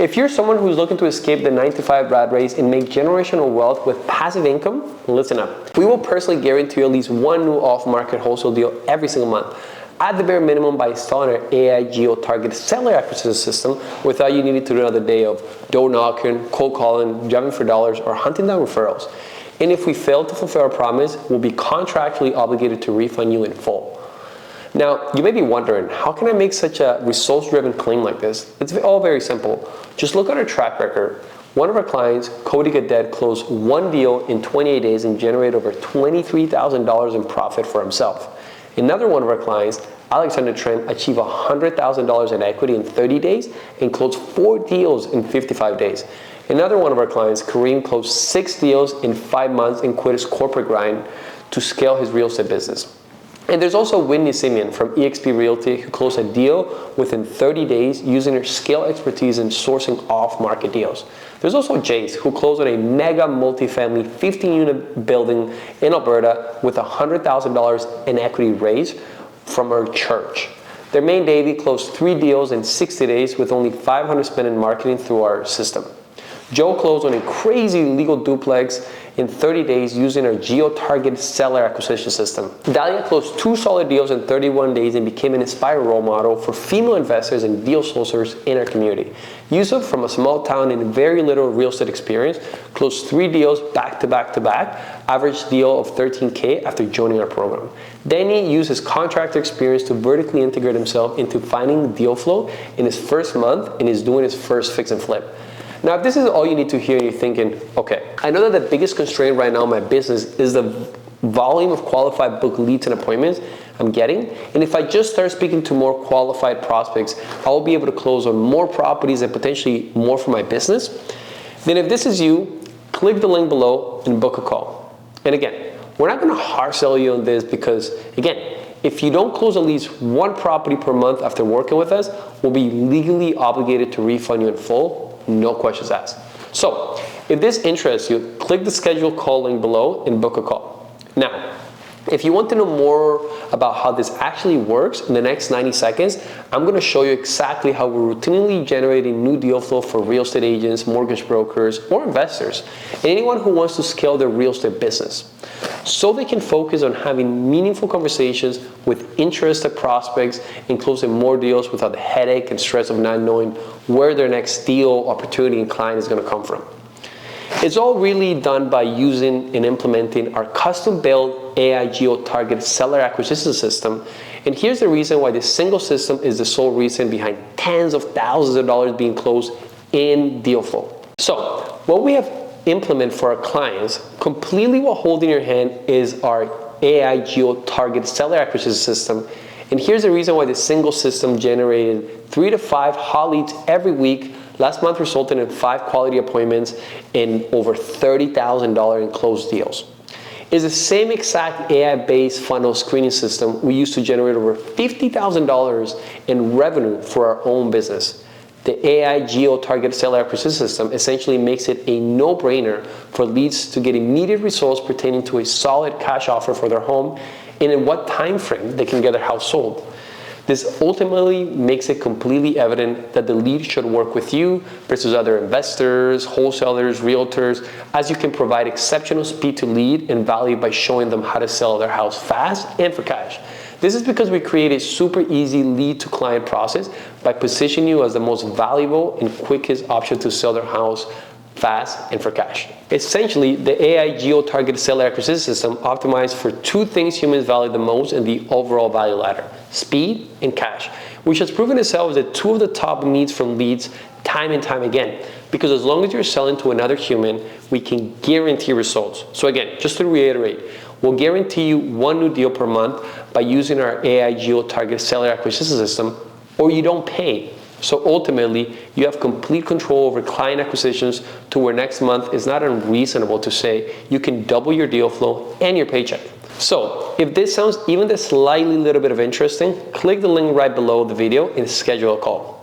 If you're someone who's looking to escape the 9-to-5 rat race and make generational wealth with passive income, listen up. We will personally guarantee you at least one new off-market wholesale deal every single month, at the bare minimum by installing our AI geo-targeted seller acquisition system without you needing to do another day of door knocking, cold calling, driving for dollars, or hunting down referrals. And if we fail to fulfill our promise, we'll be contractually obligated to refund you in full. Now, you may be wondering, how can I make such a results-driven claim like this? It's all very simple. Just look at our track record. One of our clients, Cody Gadet, closed one deal in 28 days and generated over $23,000 in profit for himself. Another one of our clients, Alexander Trent, achieved $100,000 in equity in 30 days and closed 4 deals in 55 days. Another one of our clients, Kareem, closed 6 deals in 5 months and quit his corporate grind to scale his real estate business. And there's also Whitney Simeon from eXp Realty, who closed a deal within 30 days using her scale expertise in sourcing off-market deals. There's also Jace, who closed on a mega multifamily 15-unit building in Alberta with $100,000 in equity raised from her church. Their main Davey closed 3 deals in 60 days with only $500 spent in marketing through our system. Joe closed on a crazy legal duplex in 30 days using our geo-targeted seller acquisition system. Dahlia closed 2 solid deals in 31 days and became an inspired role model for female investors and deal sourcers in our community. Yusuf, from a small town and very little real estate experience, closed 3 deals back to back to back, average deal of $13K after joining our program. Danny used his contractor experience to vertically integrate himself into finding deal flow in his first month and is doing his first fix and flip. Now, if this is all you need to hear and you're thinking, okay, I know that the biggest constraint right now in my business is the volume of qualified book leads and appointments I'm getting, and if I just start speaking to more qualified prospects, I will be able to close on more properties and potentially more for my business, then if this is you, click the link below and book a call. And again, we're not gonna hard sell you on this because, again, if you don't close at least 1 property per month after working with us, we'll be legally obligated to refund you in full. No questions asked. So, if this interests you, click the schedule call link below and book a call. Now, if you want to know more about how this actually works in the next 90 seconds, I'm going to show you exactly how we're routinely generating new deal flow for real estate agents, mortgage brokers, or investors, and anyone who wants to scale their real estate business, so they can focus on having meaningful conversations with interested prospects and closing more deals without the headache and stress of not knowing where their next deal, opportunity, and client is going to come from. It's all really done by using and implementing our custom-built AI geo-targeted seller acquisition system. And here's the reason why this single system is the sole reason behind tens of thousands of dollars being closed in deal flow. So, what we have implemented for our clients, completely while holding your hand, is our AI geo-targeted seller acquisition system. And here's the reason why this single system generated 3 to 5 hot leads every week. Last month resulted in 5 quality appointments and over $30,000 in closed deals. It's the same exact AI-based funnel screening system we used to generate over $50,000 in revenue for our own business. The AI geo-targeted seller acquisition system essentially makes it a no-brainer for leads to get immediate results pertaining to a solid cash offer for their home and in what time frame they can get their house sold. This ultimately makes it completely evident that the lead should work with you versus other investors, wholesalers, realtors, as you can provide exceptional speed to lead and value by showing them how to sell their house fast and for cash. This is because we create a super easy lead to client process by positioning you as the most valuable and quickest option to sell their house fast and for cash. Essentially, the AI geo-targeted seller acquisition system optimized for 2 things humans value the most in the overall value ladder: speed and cash, which has proven itself as 2 of the top needs from leads time and time again. Because as long as you're selling to another human, we can guarantee results. So again, just to reiterate, we'll guarantee you 1 new deal per month by using our AI geo-targeted seller acquisition system, or you don't pay. So ultimately, you have complete control over client acquisitions to where next month is not unreasonable to say you can double your deal flow and your paycheck. So if this sounds even the slightly little bit of interesting, click the link right below the video and schedule a call.